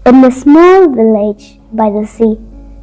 In a small village by the sea,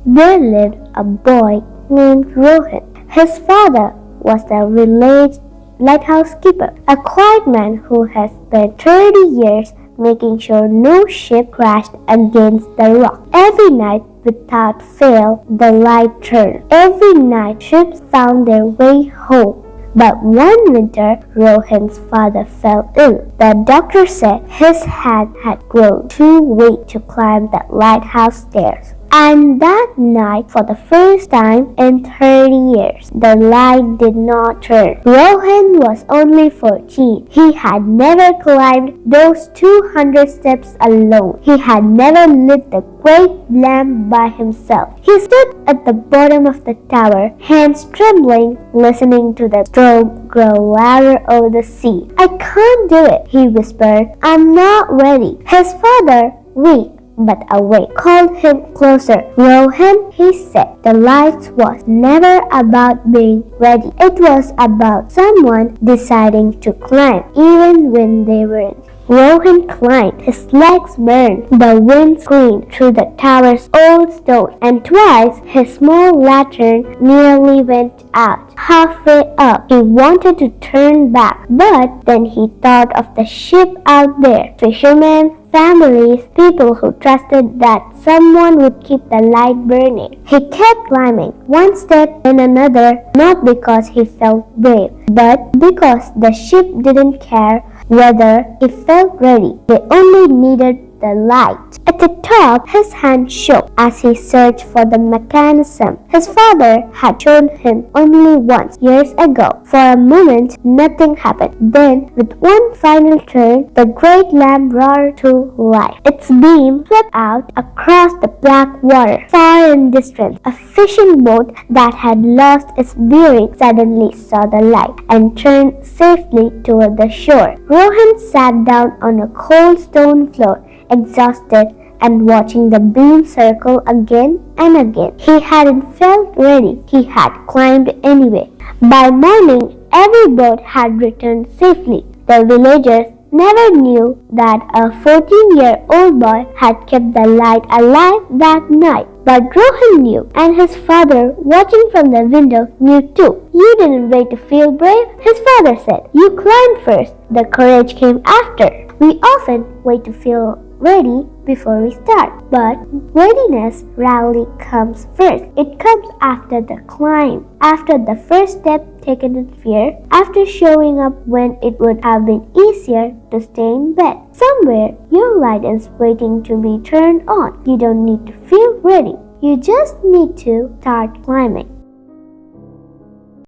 there lived a boy named Rohan. His father was the village lighthouse keeper, a quiet man who had spent 30 years making sure no ship crashed against the rock. Every night, without fail, the light turned. Every night, ships found their way home. But one winter, Rohan's father fell ill. The doctor said his hand had grown too weak to climb the lighthouse stairs. And that night, for the first time in 30 years, the light did not turn. Rohan was only 14. He had never climbed those 200 steps alone. He had never lit the great lamp by himself. He stood at the bottom of the tower, hands trembling, listening to the storm grow louder over the sea. "I can't do it," he whispered. "I'm not ready." His father, weak but awake, called him closer. "Rohan," he said, "the light was never about being ready. It was about someone deciding to climb, even when they weren't." Rohan climbed. His legs burned. The wind screamed through the tower's old stones, and twice his small lantern nearly went out. Halfway up, he wanted to turn back, but then he thought of the ship out there, fishermen, families, people who trusted that someone would keep the light burning. He kept climbing, one step and another, not because he felt brave, but because the ship didn't care whether he felt ready. They only needed the light. At the top, his hand shook as he searched for the mechanism his father had shown him only once years ago. For a moment, nothing happened. Then, with one final turn, the great lamp roared to life. Its beam swept out across the black water, far in distance. A fishing boat that had lost its bearing suddenly saw the light and turned safely toward the shore. Rohan sat down on a cold stone floor, exhausted and watching the beam circle again and again. He hadn't felt ready. He had climbed anyway. By morning, every boat had returned safely. The villagers never knew that a 14-year-old boy had kept the light alive that night. But Rohan knew, and his father, watching from the window, knew too. "You didn't wait to feel brave," his father said. "You climbed first. The courage came after." We often wait to feel ready before we start, but readiness rarely comes first. It comes after the climb, after the first step taken with fear, after showing up when it would have been easier to stay in bed. Somewhere, your light is waiting to be turned on. You don't need to feel ready. You just need to start climbing.